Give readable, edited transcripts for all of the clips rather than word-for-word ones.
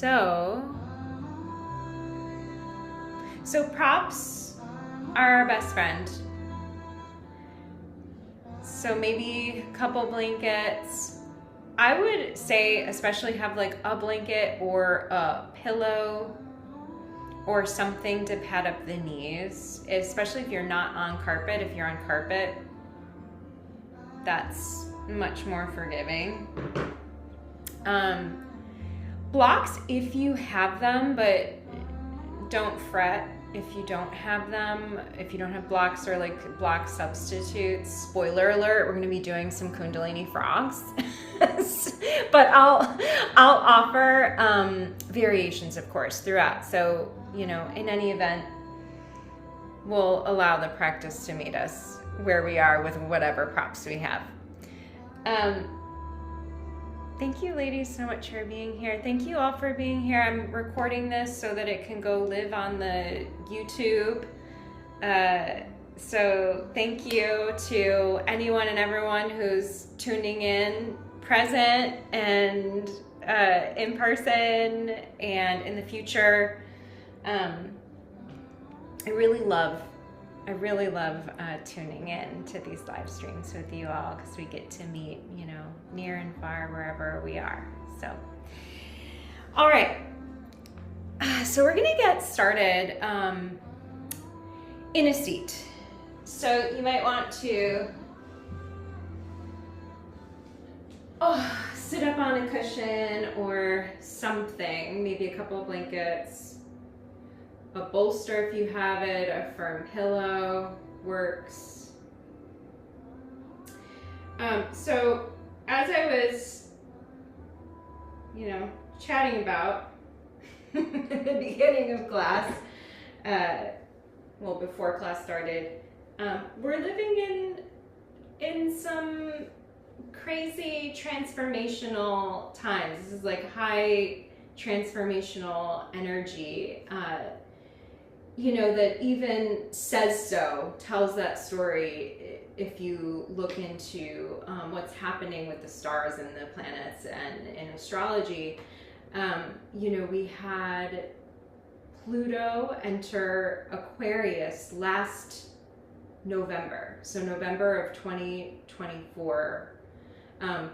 So props are our best friend. So maybe a couple blankets. I would say especially have like a blanket or a pillow or something to pad up the knees, especially if you're not on carpet. If you're on carpet, that's much more forgiving. Blocks, if you have them, but don't fret if you don't have them. If you don't have blocks or like block substitutes, spoiler alert, we're going to be doing some Kundalini frogs. But I'll offer variations, of course, throughout. So, in any event, we'll allow the practice to meet us where we are with whatever props we have. Thank you, ladies, so much for being here. Thank you all for being here. I'm recording this so that it can go live on the YouTube. So thank you to anyone and everyone who's tuning in, present and in person and in the future. I really love tuning in to these live streams with you all because we get to meet, near and far wherever we are. So, all right. So we're gonna get started in a seat. So you might want to sit up on a cushion or something, maybe a couple of blankets, a bolster if you have it, a firm pillow works. So as I was, chatting about at the beginning of class, before class started, we're living in some crazy transformational times. This is like high transformational energy. That even says so, tells that story if you look into what's happening with the stars and the planets and in astrology. We had Pluto enter Aquarius last November. So November of 2024,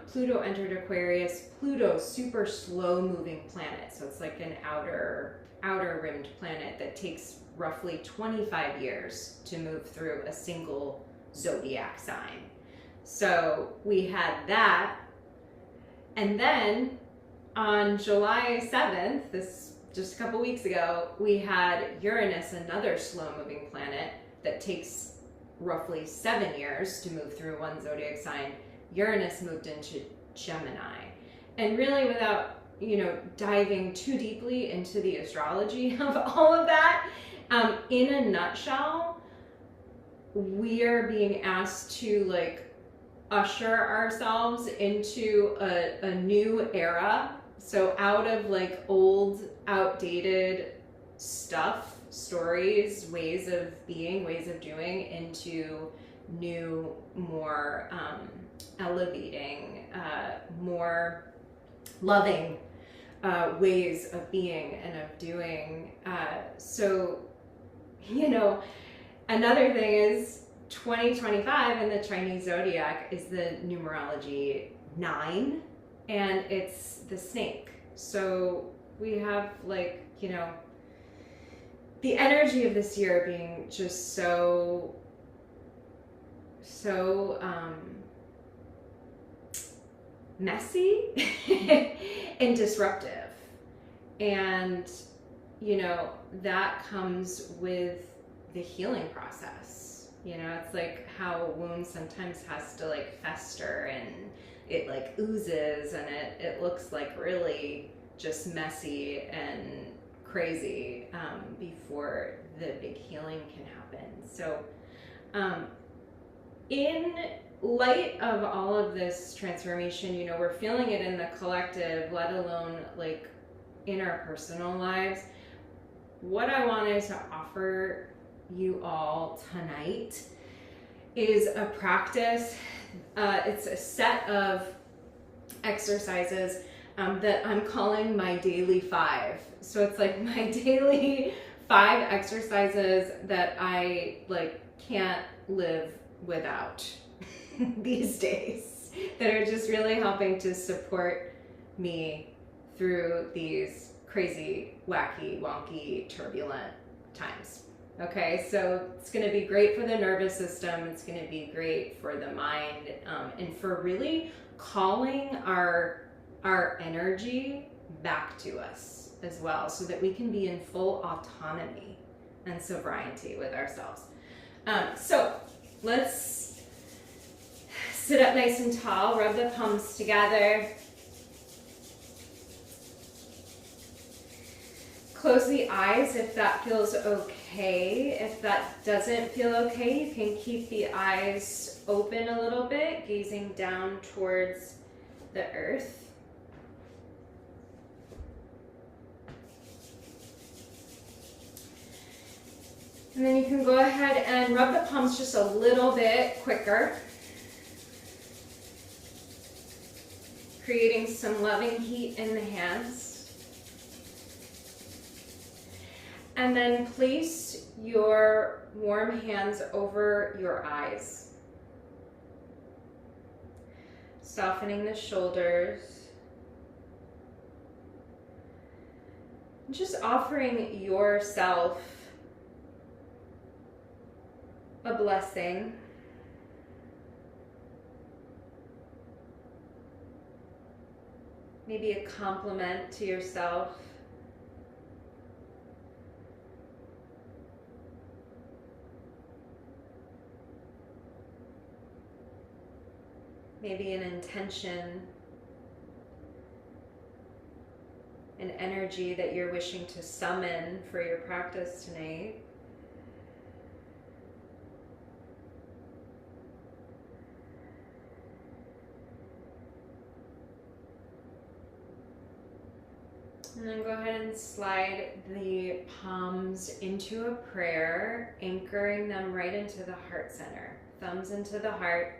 Pluto entered Aquarius. Pluto's super slow moving planet. So it's like an outer rimmed planet that takes roughly 25 years to move through a single zodiac sign. So we had that. And then on July 7th, this just a couple weeks ago, we had Uranus, another slow moving planet that takes roughly 7 years to move through one zodiac sign. Uranus moved into Gemini. And really without diving too deeply into the astrology of all of that, in a nutshell, we are being asked to usher ourselves into a new era. So out of old, outdated stuff, stories, ways of being, ways of doing, into new, more elevating, more loving ways of being and of doing. So, another thing is 2025 in the Chinese zodiac is the numerology 9, and it's the snake. So we have the energy of this year being just so messy and disruptive. And, that comes with the healing process. It's like how a wound sometimes has to fester and it oozes and it looks really just messy and crazy before the big healing can happen. So in light of all of this transformation, we're feeling it in the collective, let alone in our personal lives. What I wanted to offer you all tonight is a practice. It's a set of exercises that I'm calling my daily 5. So it's like my daily 5 exercises that I like can't live without these days, that are just really helping to support me through these crazy, wacky, wonky, turbulent times. Okay, so it's going to be great for the nervous system. It's going to be great for the mind, and for really calling our energy back to us as well, so that we can be in full autonomy and sovereignty with ourselves. So let's sit up nice and tall, rub the palms together. Close the eyes if that feels okay. If that doesn't feel okay, you can keep the eyes open a little bit, gazing down towards the earth. And then you can go ahead and rub the palms just a little bit quicker, creating some loving heat in the hands. And then place your warm hands over your eyes, softening the shoulders. Just offering yourself a blessing. Maybe a compliment to yourself. Maybe an intention, an energy that you're wishing to summon for your practice tonight. And then go ahead and slide the palms into a prayer, anchoring them right into the heart center. Thumbs into the heart.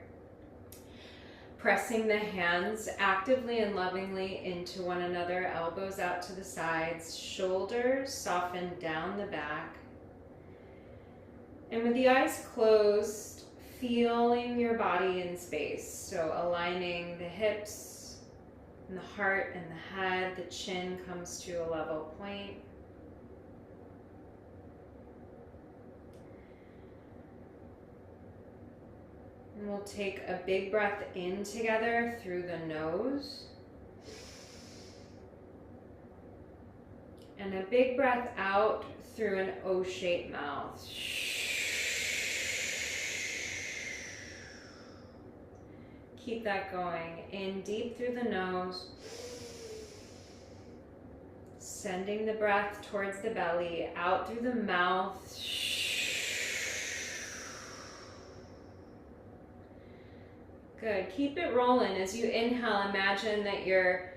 Pressing the hands actively and lovingly into one another, elbows out to the sides, shoulders soften down the back. And with the eyes closed, feeling your body in space. So aligning the hips and the heart and the head, the chin comes to a level point. And we'll take a big breath in together through the nose. And a big breath out through an O-shaped mouth. Keep that going. In deep through the nose. Sending the breath towards the belly, out through the mouth. Good. Keep it rolling. As you inhale, imagine that you're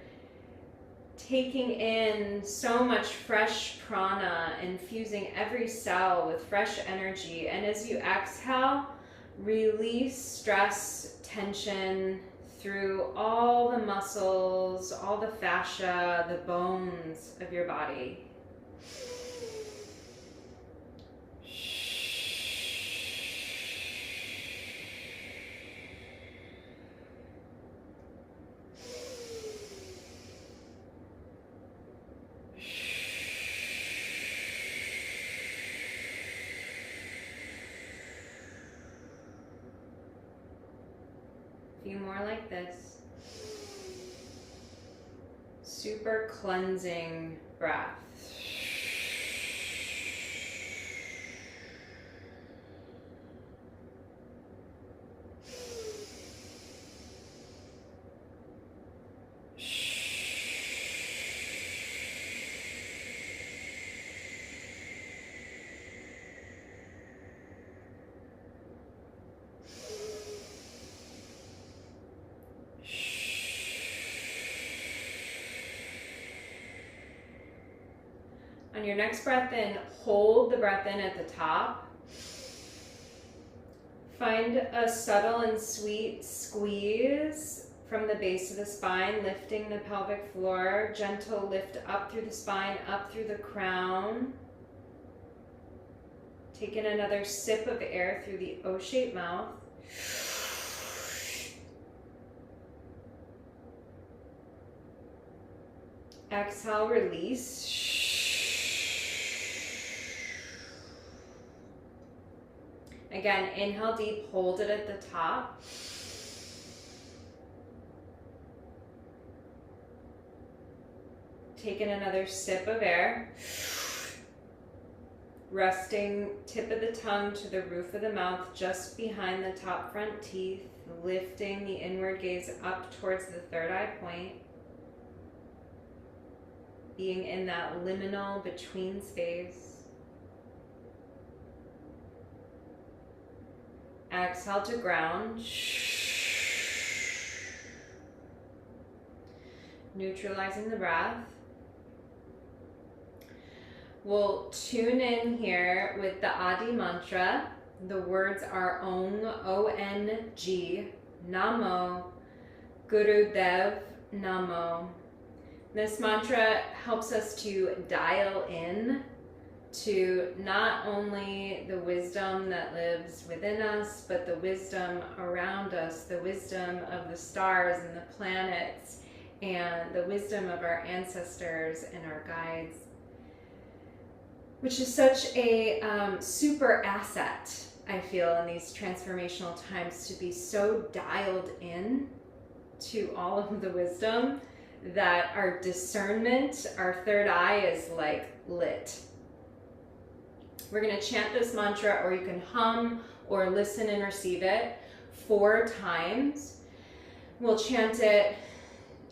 taking in so much fresh prana, infusing every cell with fresh energy. And as you exhale, release stress, tension through all the muscles, all the fascia, the bones of your body. Few more like this. Super cleansing breath. On your next breath in, hold the breath in at the top. Find a subtle and sweet squeeze from the base of the spine, lifting the pelvic floor. Gentle lift up through the spine, up through the crown. Taking another sip of air through the O-shaped mouth. Exhale, release. Again, inhale deep, hold it at the top. Taking another sip of air. Resting tip of the tongue to the roof of the mouth, just behind the top front teeth, lifting the inward gaze up towards the third eye point. Being in that liminal between space. Exhale to ground. Neutralizing the breath. We'll tune in here with the Adi mantra. The words are Ong, O-N-G, Namo, Gurudev Namo. This mantra helps us to dial in to not only the wisdom that lives within us, but the wisdom around us, the wisdom of the stars and the planets, and the wisdom of our ancestors and our guides, which is such a super asset, I feel, in these transformational times, to be so dialed in to all of the wisdom that our discernment, our third eye, is like lit. We're going to chant this mantra, or you can hum or listen and receive it 4 times. We'll chant it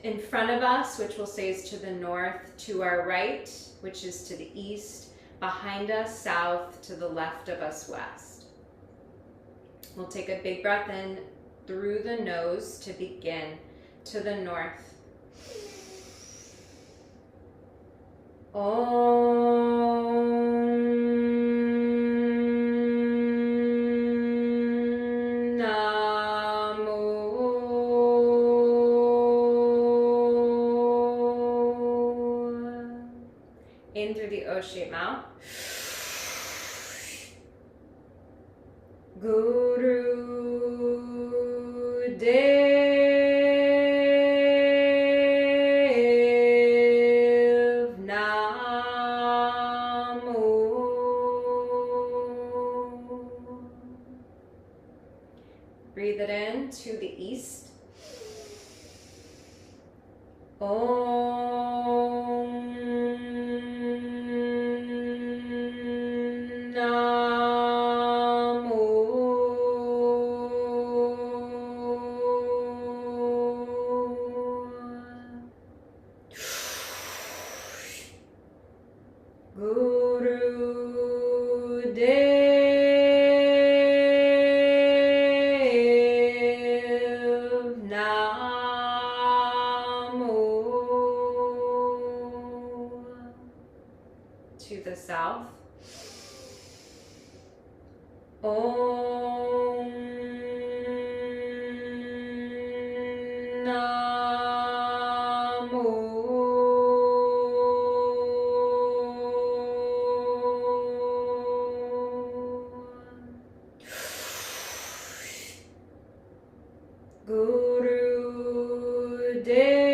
in front of us, which we'll say is to the north, to our right, which is to the east, behind us, south, to the left of us, west. We'll take a big breath in through the nose to begin. To the north. Om Namo. In through the O-shaped mouth. Guru Dev Namo. Breathe it in to the east. Guru Dev Namo. To the south. Om Namo. Guru Dev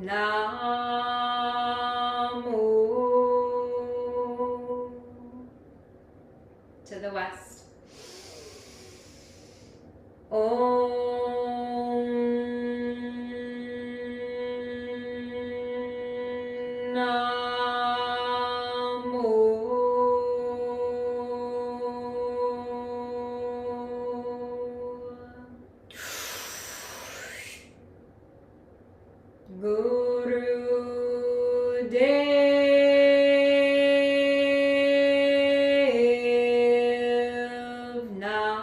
Namo. To the west. Om Namo. Guru Dev Namo.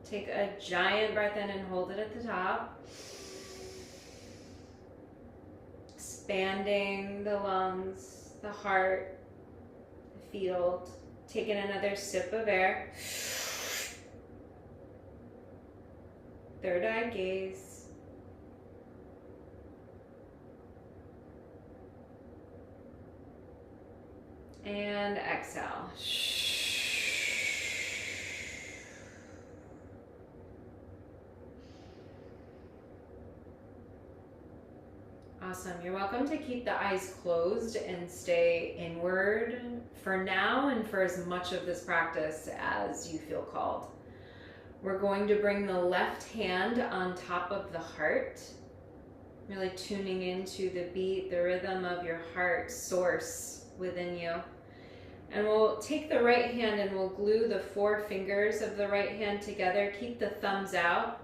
Take a giant breath in and hold it at the top. Expanding the lungs, the heart, the field. Taking another sip of air. Third eye gaze. And exhale. Awesome. You're welcome to keep the eyes closed and stay inward for now and for as much of this practice as you feel called. We're going to bring the left hand on top of the heart, really tuning into the beat, the rhythm of your heart source within you. And we'll take the right hand and we'll glue the 4 fingers of the right hand together. Keep the thumbs out.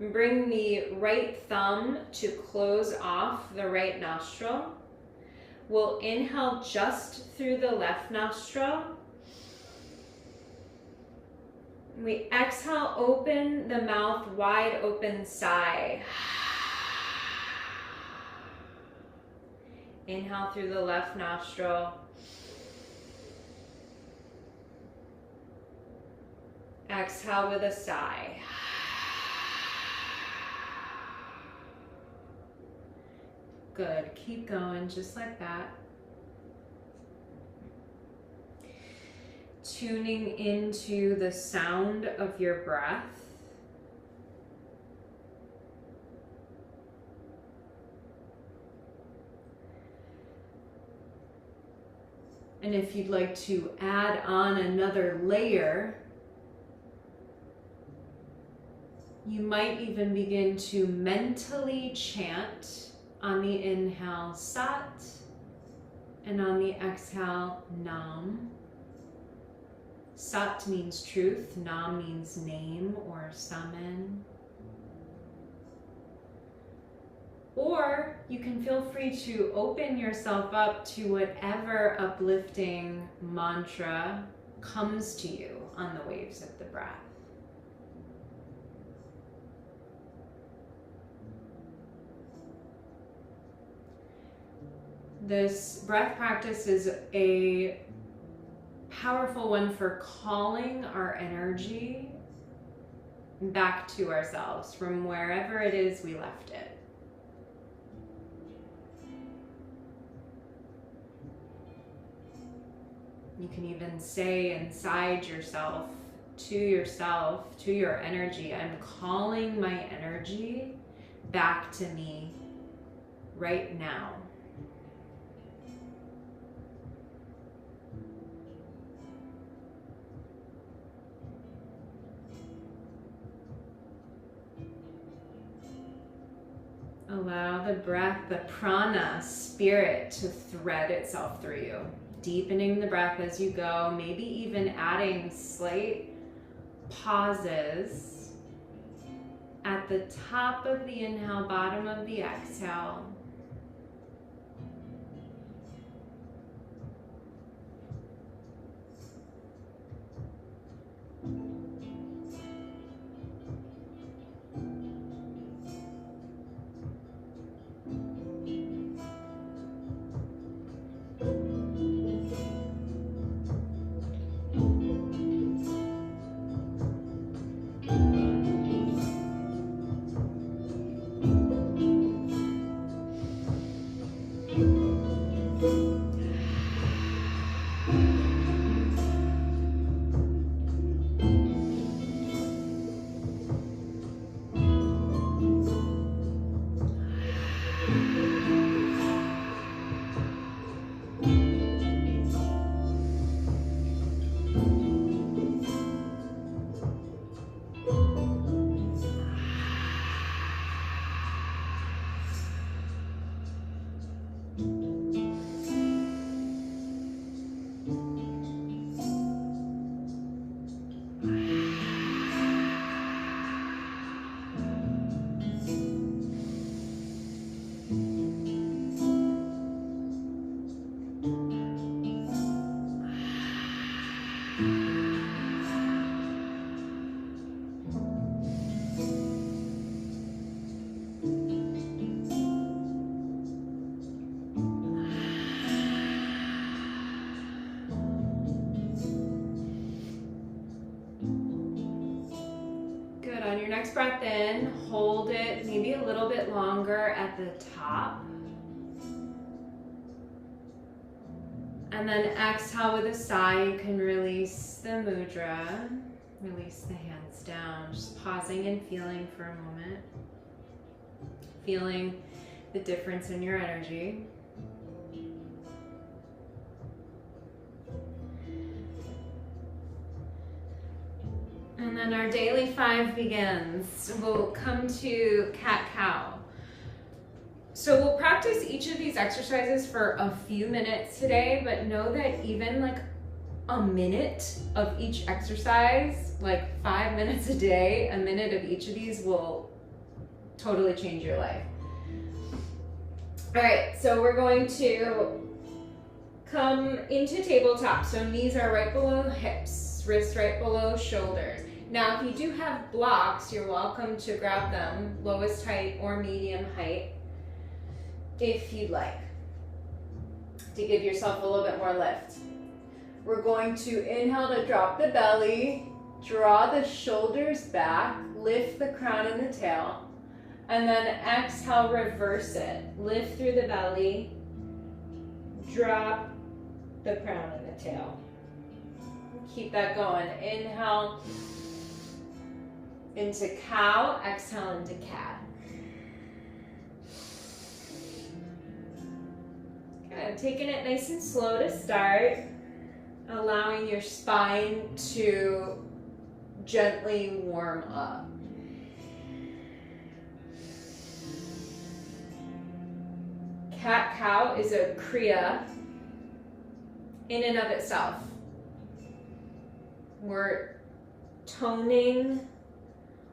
And bring the right thumb to close off the right nostril. We'll inhale just through the left nostril. We exhale, open the mouth, wide open sigh. Inhale through the left nostril. Exhale with a sigh. Good, keep going just like that. Tuning into the sound of your breath. And if you'd like to add on another layer, you might even begin to mentally chant on the inhale, Sat, and on the exhale, Nam. Sat means truth, Nam means name or summon. Or you can feel free to open yourself up to whatever uplifting mantra comes to you on the waves of the breath. This breath practice is a powerful one for calling our energy back to ourselves from wherever it is we left it. You can even say inside yourself, to your energy, I'm calling my energy back to me right now. Allow the breath, the prana, spirit, to thread itself through you. Deepening the breath as you go, maybe even adding slight pauses at the top of the inhale, bottom of the exhale. on your next breath in, hold it maybe a little bit longer at the top. And then exhale with a sigh. You can release the mudra, release the hands down, just pausing and feeling for a moment. Feeling the difference in your energy. And then our daily 5 begins. We'll come to cat-cow. So we'll practice each of these exercises for a few minutes today, but know that even like a minute of each exercise, like 5 minutes a day, a minute of each of these will totally change your life. All right, so we're going to come into tabletop. So knees are right below hips, wrists right below shoulders. Now, if you do have blocks, you're welcome to grab them, lowest height or medium height, if you'd like, to give yourself a little bit more lift. We're going to inhale to drop the belly, draw the shoulders back, lift the crown and the tail, and then exhale, reverse it. Lift through the belly, drop the crown and the tail. Keep that going. Inhale into cow, exhale into cat. Good. Taking it nice and slow to start, allowing your spine to gently warm up. Cat-cow is a kriya in and of itself. We're toning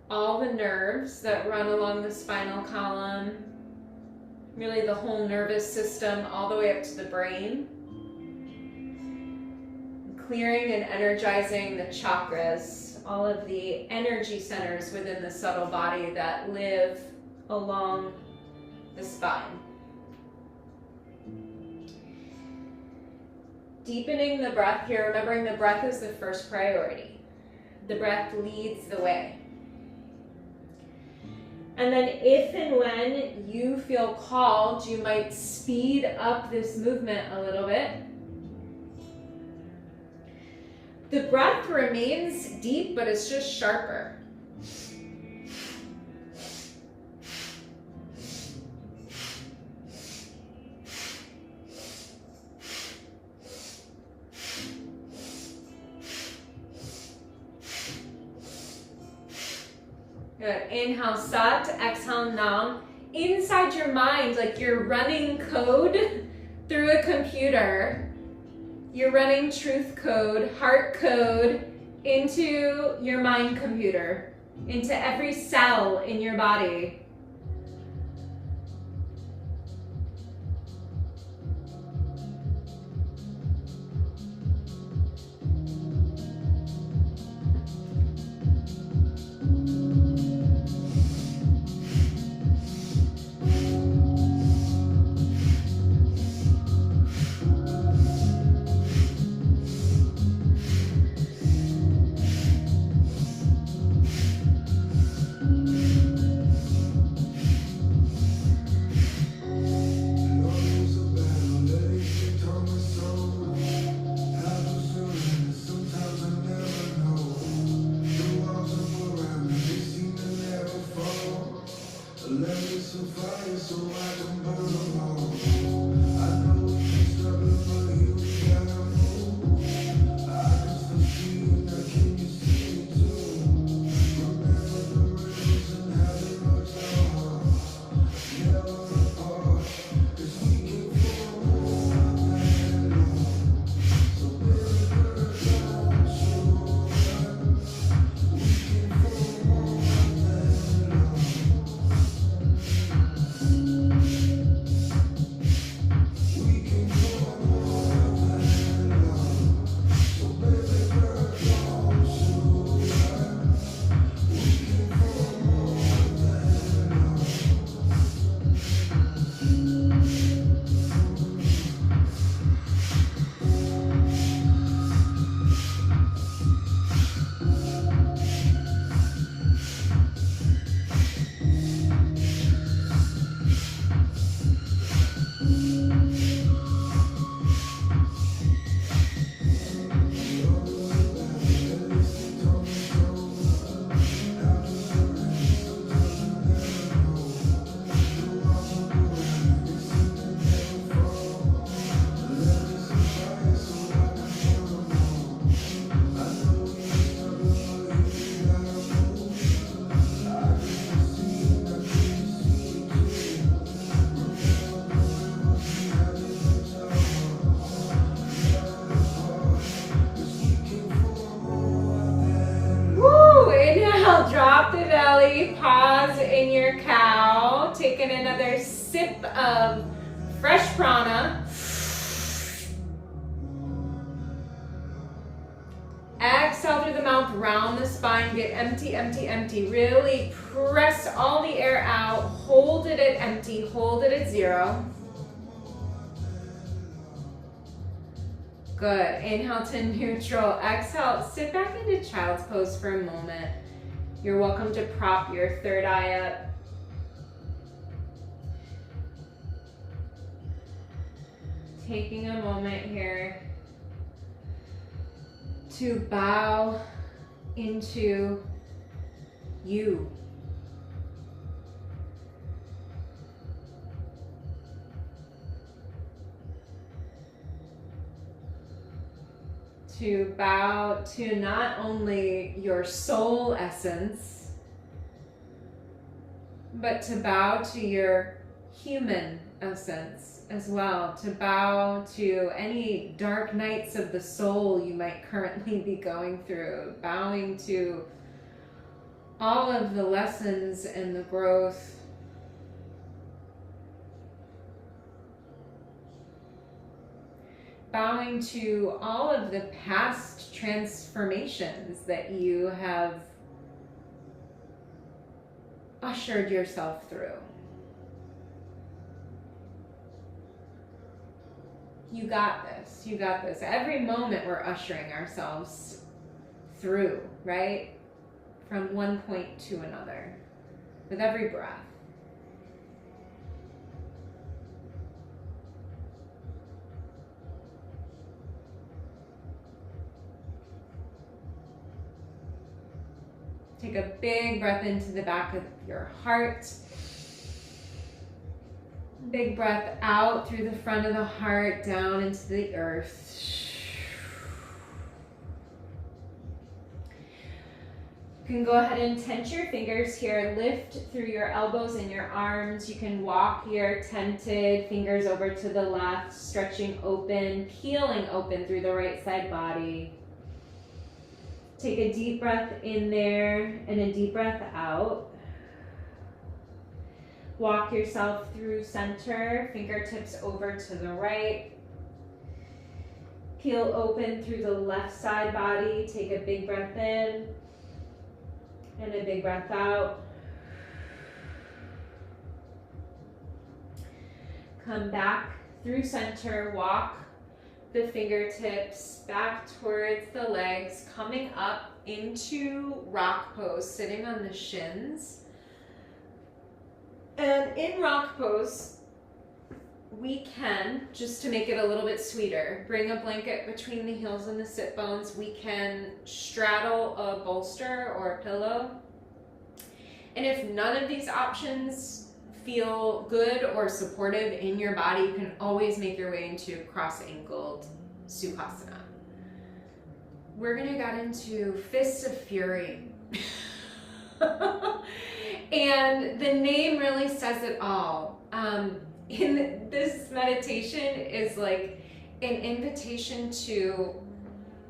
all the nerves that run along the spinal column, really the whole nervous system all the way up to the brain. Clearing and energizing the chakras, all of the energy centers within the subtle body that live along the spine. Deepening the breath here, remembering the breath is the first priority. The breath leads the way. And then if and when you feel called, you might speed up this movement a little bit. The breath remains deep, but it's just sharper. Good. Inhale Sat, exhale Nam. Inside your mind, like you're running code through a computer. You're running truth code, heart code into your mind computer, into every cell in your body. Inhale, drop the belly, pause in your cow. Taking another sip of fresh prana. Exhale through the mouth, round the spine, get empty, empty, empty. Really press all the air out, hold it at empty, hold it at 0. Good, inhale to neutral, exhale, sit back into child's pose for a moment. You're welcome to prop your third eye up. Taking a moment here to bow into you. To bow to not only your soul essence, but to bow to your human essence as well, to bow to any dark nights of the soul you might currently be going through, bowing to all of the lessons and the growth. Bowing to all of the past transformations that you have ushered yourself through. You got this, you got this. Every moment we're ushering ourselves through, right? From one point to another, with every breath. Take a big breath into the back of your heart. Big breath out through the front of the heart, down into the earth. You can go ahead and tense your fingers here. Lift through your elbows and your arms. You can walk your tented fingers over to the left, stretching open, peeling open through the right side body. Take a deep breath in there and a deep breath out. Walk yourself through center, fingertips over to the right. Peel open through the left side body. Take a big breath in and a big breath out. Come back through center, walk the fingertips back towards the legs, coming up into rock pose, sitting on the shins. And in rock pose, we can, just to make it a little bit sweeter, bring a blanket between the heels and the sit bones. We can straddle a bolster or a pillow. And if none of these options feel good or supportive in your body, you can always make your way into cross-ankled Sukhasana. We're gonna get into Fists of Fury. And the name really says it all. In this meditation is like an invitation to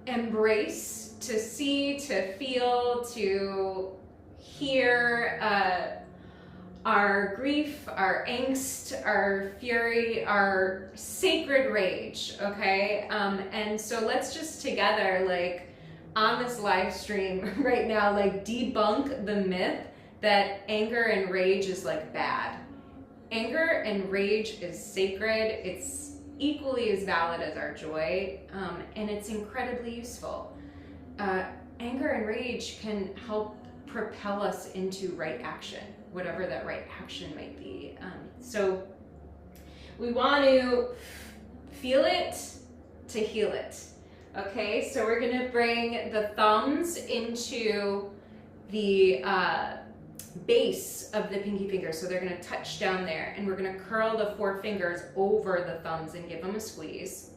embrace, to see, to feel, to hear our grief, our angst, our fury, our sacred rage, okay? And so let's just together, like on this live stream right now, like debunk the myth that anger and rage is like bad. Anger and rage is sacred. It's equally as valid as our joy, and it's incredibly useful. Anger and rage can help propel us into right action, whatever that right action might be. So we want to feel it to heal it. Okay, so we're gonna bring the thumbs into the base of the pinky finger. So they're gonna touch down there, and we're gonna curl the 4 fingers over the thumbs and give them a squeeze.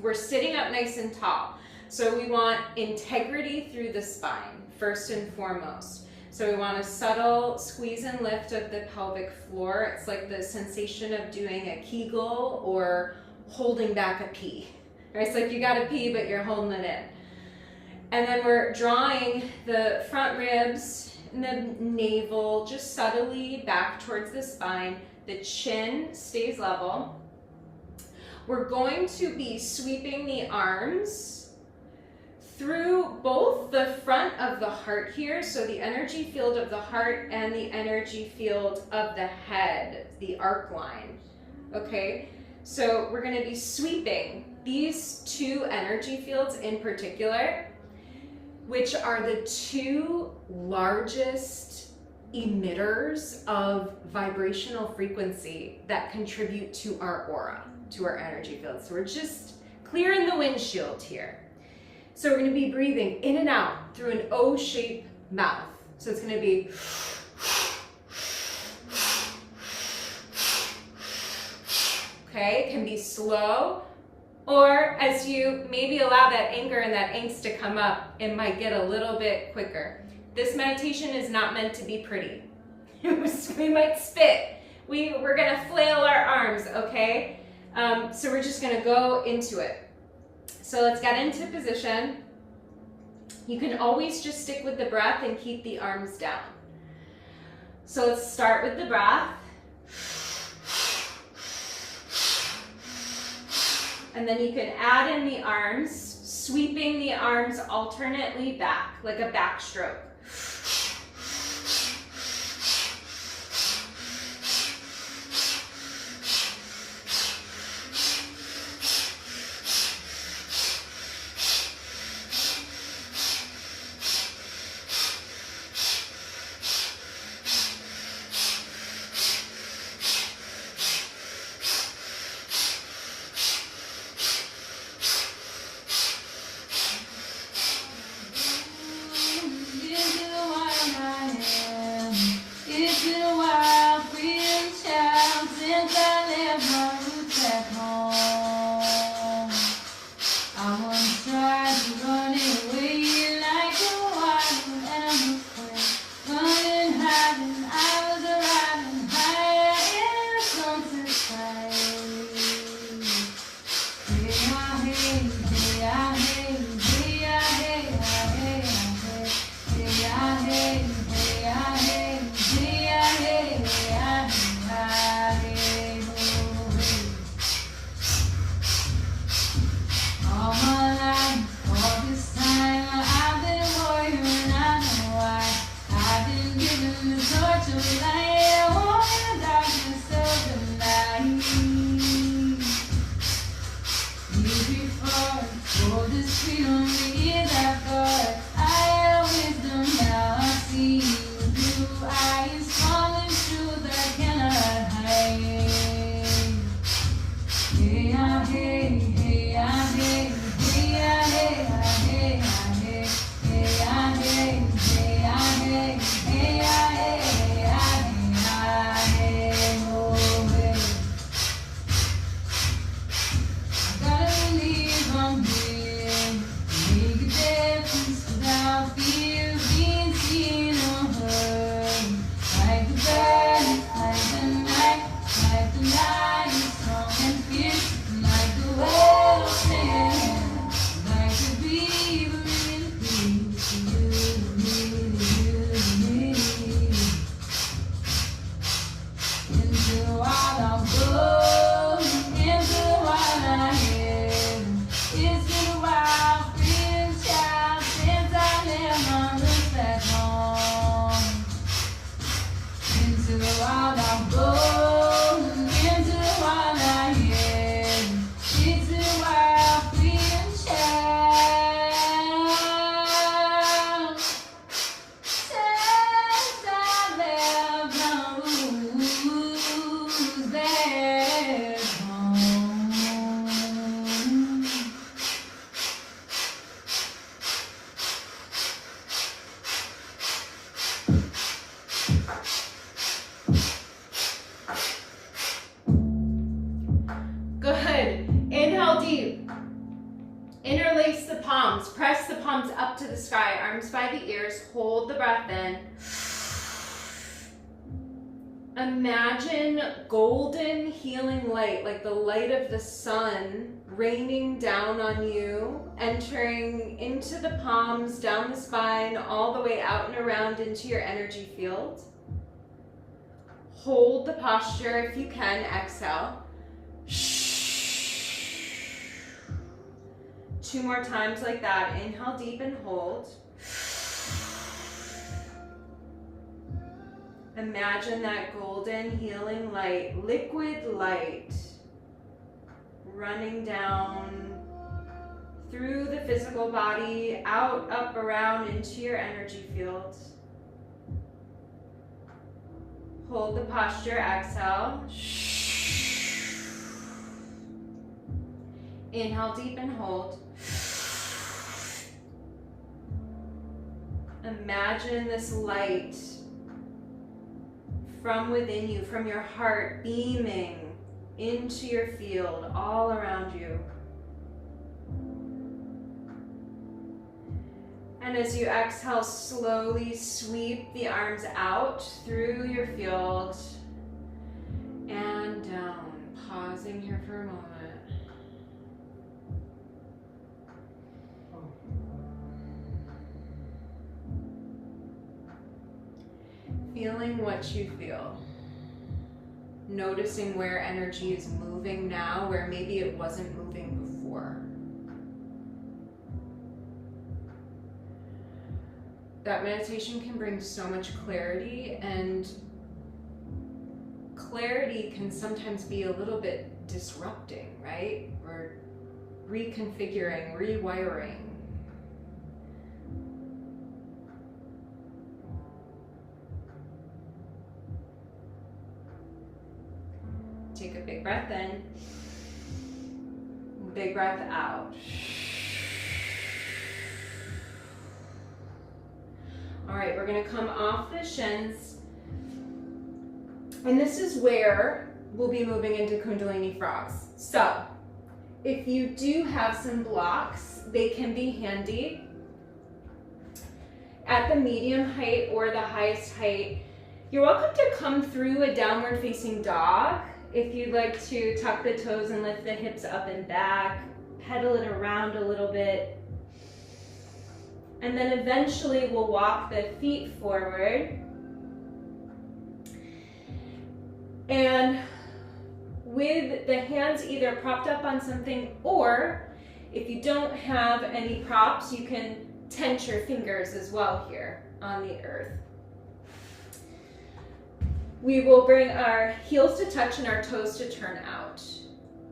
We're sitting up nice and tall. So we want integrity through the spine, first and foremost. So we want a subtle squeeze and lift of the pelvic floor. It's like the sensation of doing a Kegel or holding back a pee. Right? It's like you gotta pee, but you're holding it in. And then we're drawing the front ribs and the navel just subtly back towards the spine. The chin stays level. We're going to be sweeping the arms through both the front of the heart here, so the energy field of the heart and the energy field of the head, the arc line, okay? So we're gonna be sweeping these two energy fields in particular, which are the two largest emitters of vibrational frequency that contribute to our aura, to our energy field. So we're just clearing the windshield here. So we're going to be breathing in and out through an O-shaped mouth. So it's going to be okay, it can be slow, or as you maybe allow that anger and that angst to come up, it might get a little bit quicker. This meditation is not meant to be pretty. We might spit. We're going to flail our arms, okay? So we're just going to go into it. So let's get into position. You can always just stick with the breath and keep the arms down. So let's start with the breath. And then you can add in the arms, sweeping the arms alternately back, like a backstroke. Interlace the palms, press the palms up to the sky, arms by the ears, hold the breath in. Imagine golden healing light, like the light of the sun, raining down on you, entering into the palms, down the spine, all the way out and around into your energy field. Hold the posture if you can. Exhale. 2 more times like that. Inhale deep and hold. Imagine that golden healing light, liquid light, running down through the physical body, out, up, around, into your energy field. Hold the posture, exhale. Inhale deep and hold. Imagine this light from within you, from your heart, beaming into your field, all around you. And as you exhale, slowly sweep the arms out through your field and down. Pausing here for a moment. Feeling what you feel. Noticing where energy is moving now, where maybe it wasn't moving before. That meditation can bring so much clarity, and clarity can sometimes be a little bit disrupting, right? We're reconfiguring, rewiring. Take a big breath in, big breath out. All right, we're gonna come off the shins. And this is where we'll be moving into Kundalini frogs. So, if you do have some blocks, they can be handy. At the medium height or the highest height, you're welcome to come through a downward facing dog. If you'd like to tuck the toes and lift the hips up and back, pedal it around a little bit. And then eventually we'll walk the feet forward. And with the hands either propped up on something, or if you don't have any props, you can tense your fingers as well here on the earth. We will bring our heels to touch and our toes to turn out.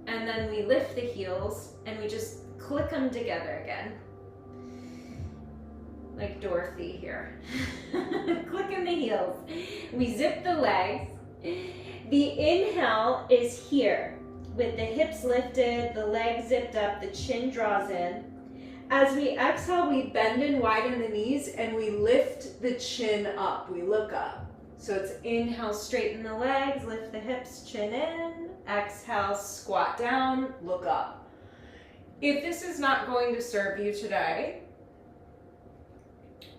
And then we lift the heels and we just click them together again. Like Dorothy here. Clicking the heels. We zip the legs. The inhale is here with the hips lifted, the legs zipped up, the chin draws in. As we exhale, we bend and widen the knees and we lift the chin up. We look up. So it's inhale, straighten the legs, lift the hips, chin in. Exhale, squat down, look up. If this is not going to serve you today,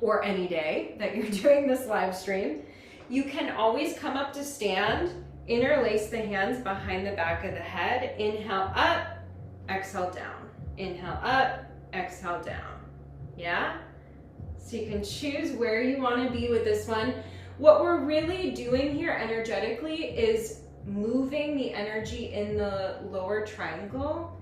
or any day that you're doing this live stream, you can always come up to stand, interlace the hands behind the back of the head, inhale up, exhale down. Inhale up, exhale down. Yeah? So you can choose where you want to be with this one. What we're really doing here energetically is moving the energy in the lower triangle,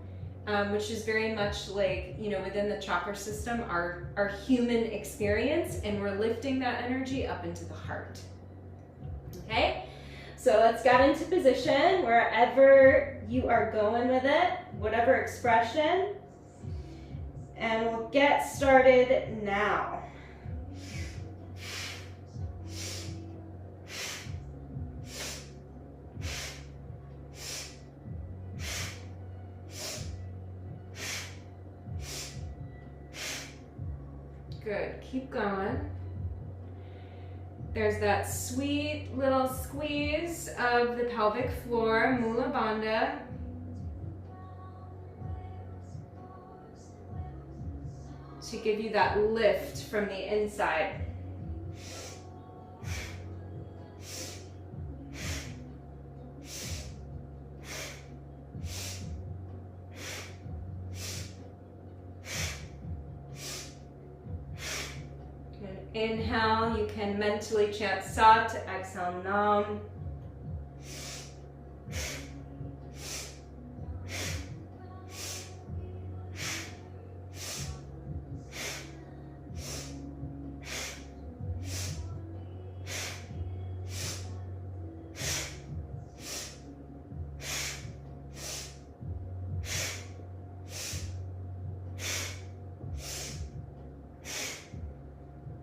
which is very much like, you know, within the chakra system, our human experience, and we're lifting that energy up into the heart. Okay, so let's get into position wherever you are going with it, whatever expression, and we'll get started now. Good, keep going. There's that sweet little squeeze of the pelvic floor, Mula Bandha. To give you that lift from the inside. Inhale, you can mentally chant Sat. Exhale, Nam.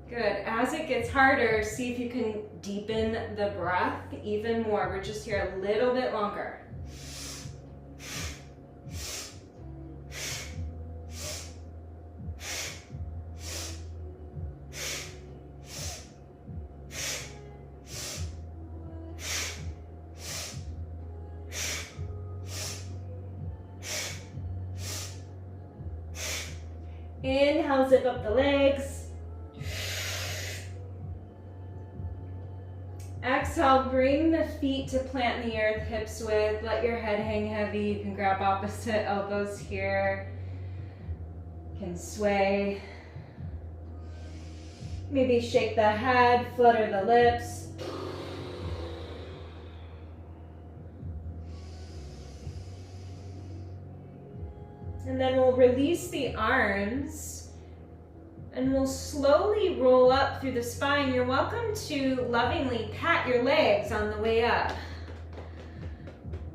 Good. As it gets harder, see if you can deepen the breath even more. We're just here a little bit longer. Inhale, zip up the legs. Exhale, bring the feet to plant in the earth, hips width. Let your head hang heavy. You can grab opposite elbows here. You can sway. Maybe shake the head, flutter the lips. And then we'll release the arms. And we'll slowly roll up through the spine. You're welcome to lovingly pat your legs on the way up.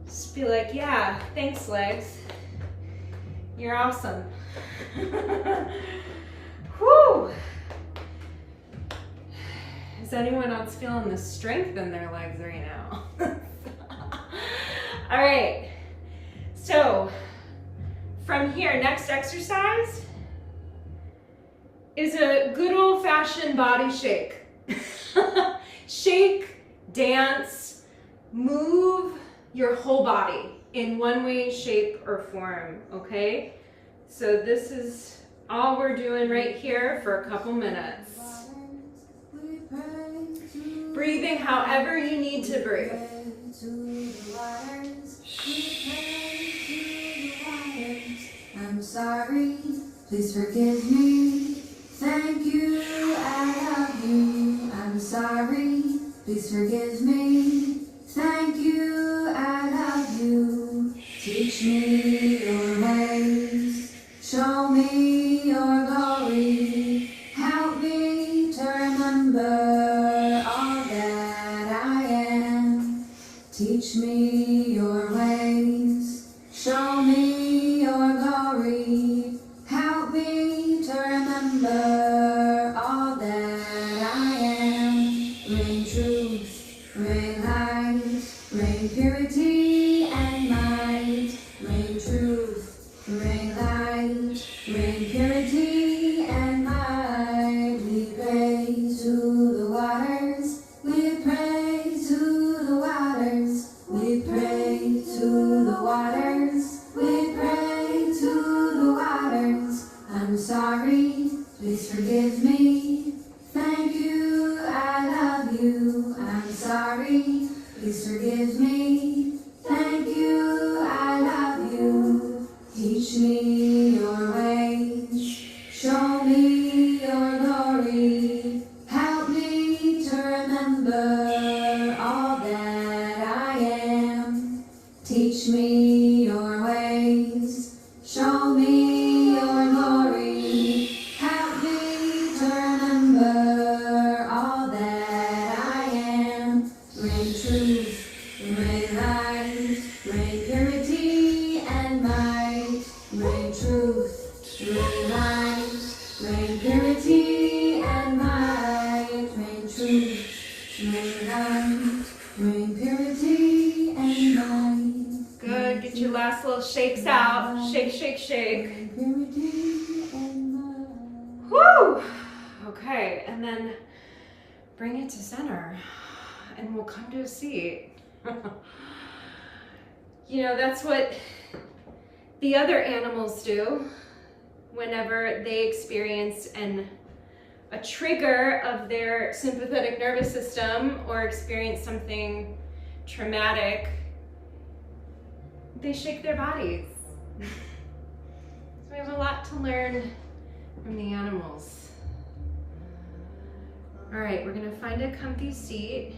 Just be like, yeah, thanks legs. You're awesome. Whew. Is anyone else feeling the strength in their legs right now? All right. So from here, next exercise is a good old-fashioned body shake. Shake, dance, move your whole body in one way, shape, or form, okay? So this is all we're doing right here for a couple minutes. Breathing however you need to breathe. I'm sorry, please forgive me. Thank you, I love you. I'm sorry, please forgive me. Thank you, I love you. Teach me your ways, show me your glory. Help me to remember all that I am. Teach me your ways, show me your glory. Help me to remember all that I am. Rain truth, rain light, rain purity and might. Rain truth, rain light, rain purity and might. We pray to the waters, we pray to the waters, we pray to the waters, we pray to the waters. I'm sorry, please forgive me. Thank you, I love you. I'm sorry, please forgive me. Thank you, I love you. Teach me your ways, show me your glory. Help me to remember all that I am. Teach me your ways, show me your glory. Help me to remember all that I am. Rain truth, rain light, rain purity and might. Rain truth, rain light, rain purity and might. Rain truth, rain light, rain purity and might. Good. Get your last little shakes out. Shake, shake, shake. Rain purity and might. Woo! Okay, and then bring it to center and we'll come to a seat. You know, that's what the other animals do whenever they experience a trigger of their sympathetic nervous system or experience something traumatic. They shake their bodies. So we have a lot to learn from the animals. All right, we're gonna find a comfy seat.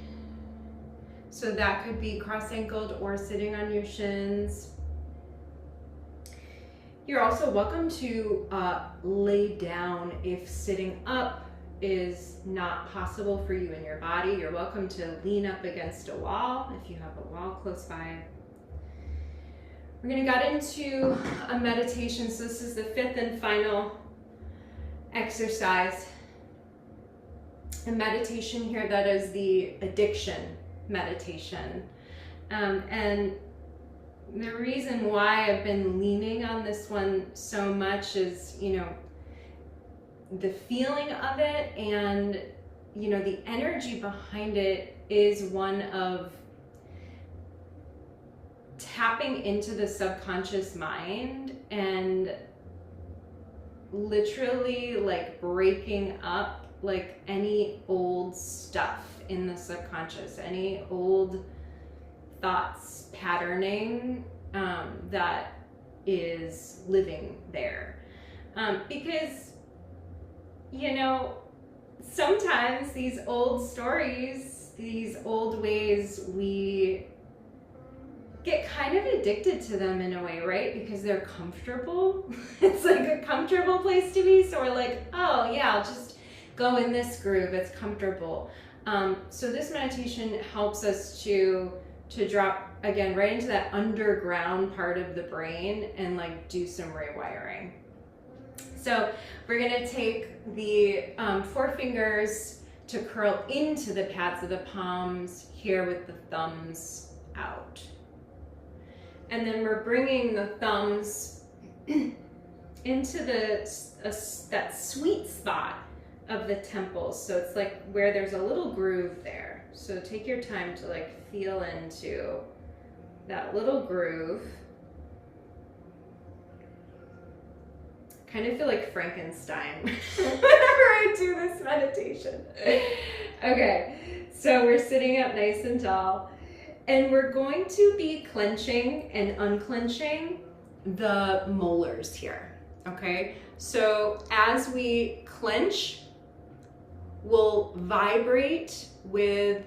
So that could be cross-ankled or sitting on your shins. You're also welcome to lay down if sitting up is not possible for you in your body. You're welcome to lean up against a wall if you have a wall close by. We're gonna get into a meditation. So this is the fifth and final exercise. A meditation here that is the addiction meditation. And the reason why I've been leaning on this one so much is, you know, the feeling of it and, you know, the energy behind it is one of tapping into the subconscious mind and literally like breaking up like any old stuff in the subconscious, any old thoughts, patterning that is living there. Because, you know, sometimes these old stories, these old ways, we get kind of addicted to them in a way, right? Because they're comfortable. It's like a comfortable place to be. So we're like, oh yeah, I'll just go in this groove, it's comfortable. So this meditation helps us to drop again right into that underground part of the brain and like do some rewiring. So we're gonna take the forefingers to curl into the pads of the palms here with the thumbs out. And then we're bringing the thumbs into that sweet spot of the temples. So it's like where there's a little groove there. So take your time to like feel into that little groove. Kind of feel like Frankenstein whenever I do this meditation. Okay, so we're sitting up nice and tall, and we're going to be clenching and unclenching the molars here, okay? So as we clench, we'll vibrate with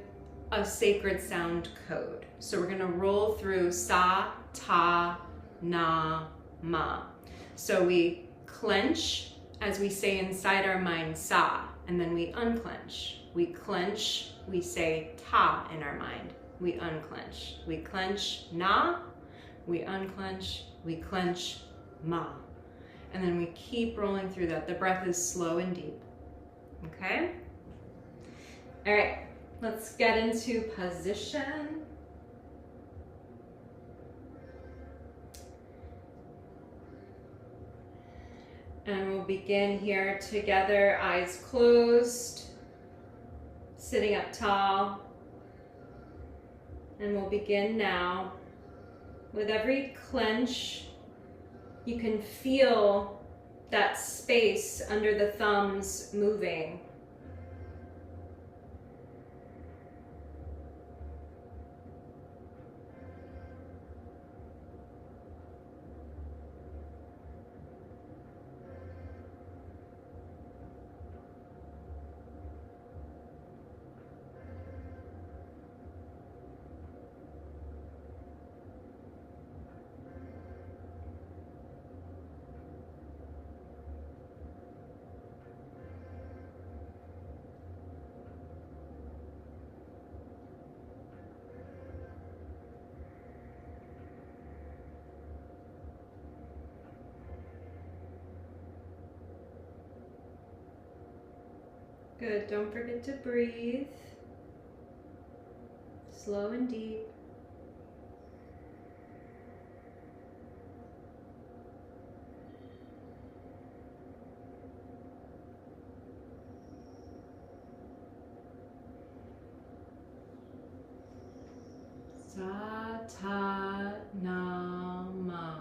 a sacred sound code. So we're gonna roll through sa, ta, na, ma. So we clench as we say inside our mind sa, and then we unclench. We clench, we say ta in our mind. We unclench. We clench na, we unclench, we clench ma. And then we keep rolling through that. The breath is slow and deep. Okay? All right, let's get into position. And we'll begin here together, eyes closed, sitting up tall. And we'll begin now. With every clench, you can feel that space under the thumbs moving. Good, don't forget to breathe. Slow and deep. Sa, ta, na, ma.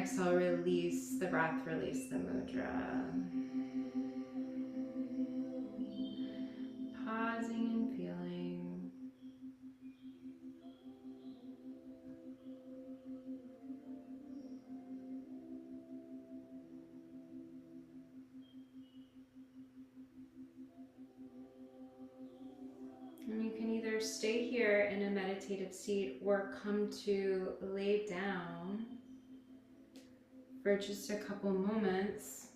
exhale, release the breath, release the mudra. Pausing and feeling. And you can either stay here in a meditative seat or come to lay down for just a couple moments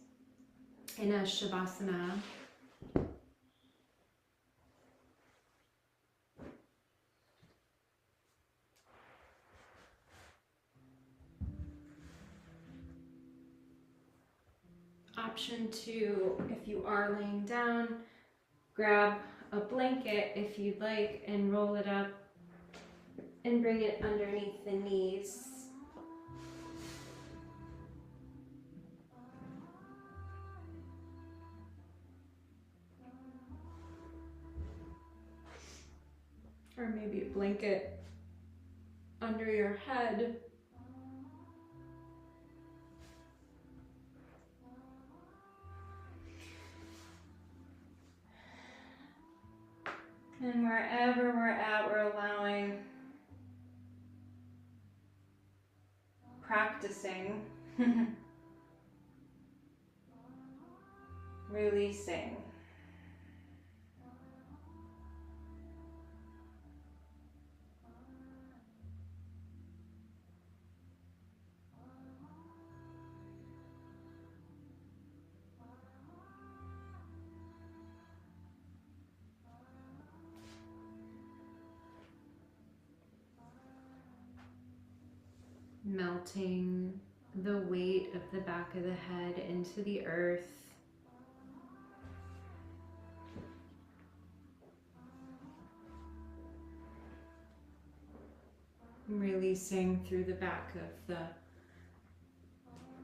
in a Shavasana. Option two, if you are laying down, grab a blanket if you'd like and roll it up and bring it underneath the knees. Or maybe a blanket under your head. And wherever we're at, we're allowing, practicing, releasing. Melting the weight of the back of the head into the earth. Releasing through the back of the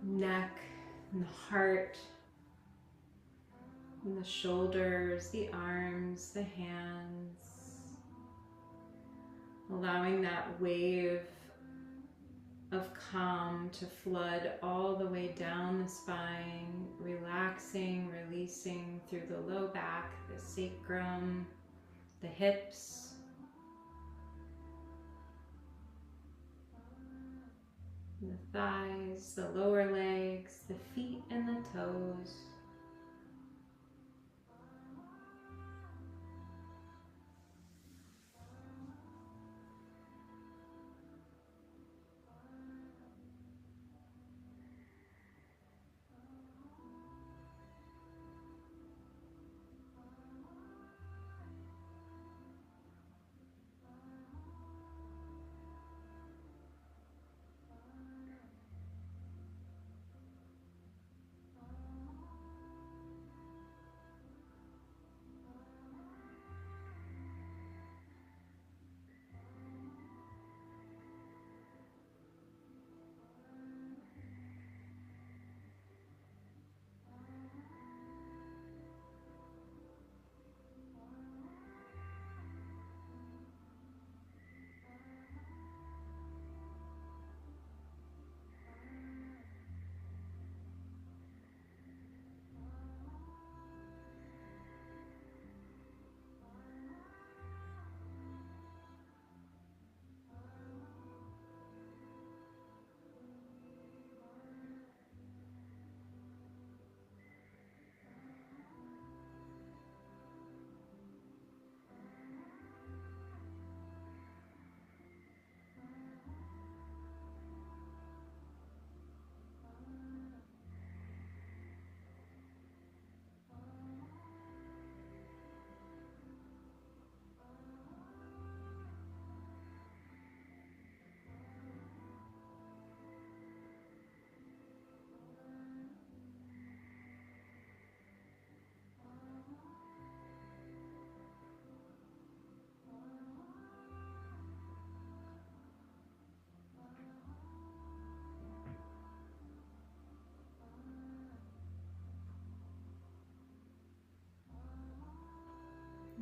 neck and the heart, and the shoulders, the arms, the hands. Allowing that wave of calm to flood all the way down the spine, relaxing, releasing through the low back, the sacrum, the hips, the thighs, the lower legs, the feet and the toes.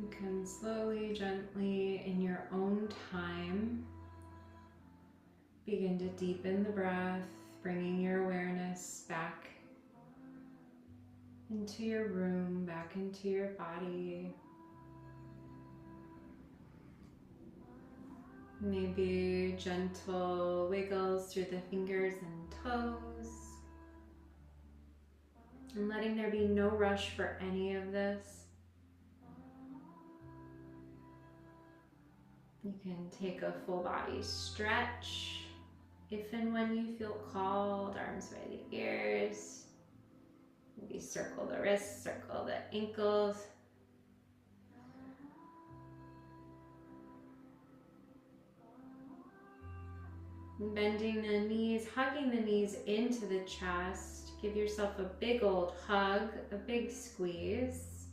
You can slowly, gently, in your own time, begin to deepen the breath, Bringing your awareness back into your room, back into your body. Maybe gentle wiggles through the fingers and toes. And letting there be no rush for any of this. You can take a full body stretch if and when you feel called, arms by the ears. Maybe circle the wrists, circle the ankles. Bending the knees, hugging the knees into the chest. Give yourself a big old hug, a big squeeze.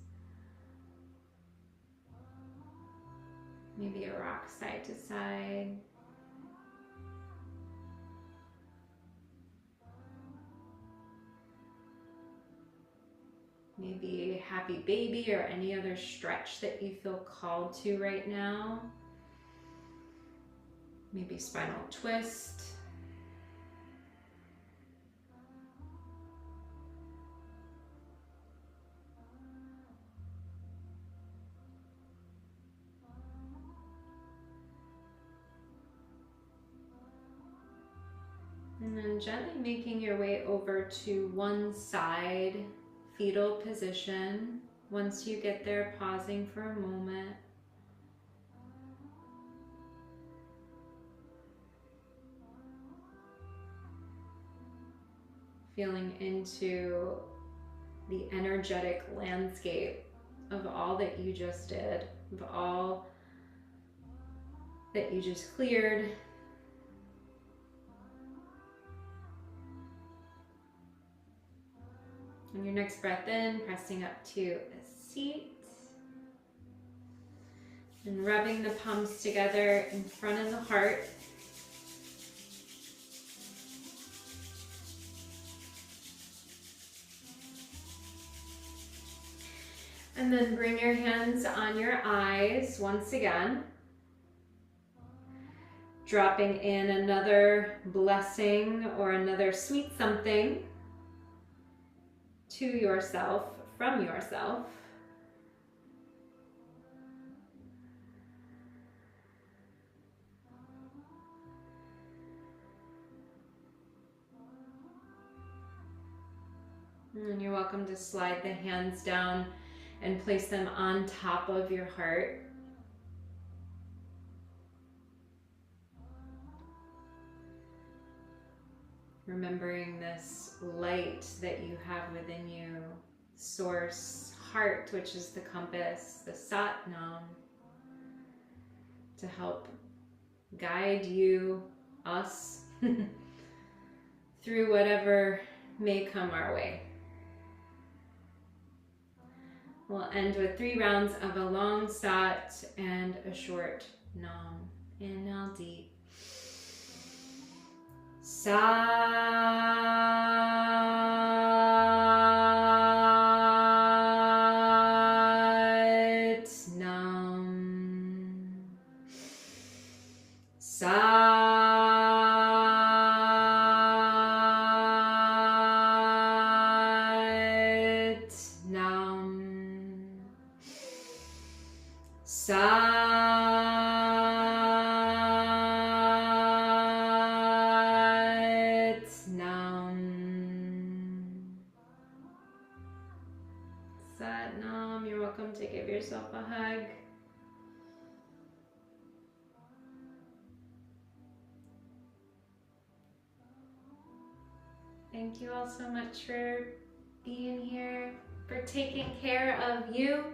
Maybe a rock side to side. Maybe happy baby or any other stretch that you feel called to right now. Maybe spinal twist. And then gently making your way over to one side, fetal position. Once you get there, pausing for a moment. Feeling into the energetic landscape of all that you just did, of all that you just cleared. On your next breath in, pressing up to a seat. And rubbing the palms together in front of the heart. And then bring your hands on your eyes once again. Dropping in another blessing or another sweet something to yourself, from yourself. And you're welcome to slide the hands down and place them on top of your heart. Remembering this light that you have within you, source, heart, which is the compass, the Sat Nam, to help guide you, us, through whatever may come our way. We'll end with 3 rounds of a long Sat and a short Nam. Inhale deep. Sat Nam. Sat Nam. Sat Nam. You're welcome to give yourself a hug. Thank you all so much for being here, for taking care of you.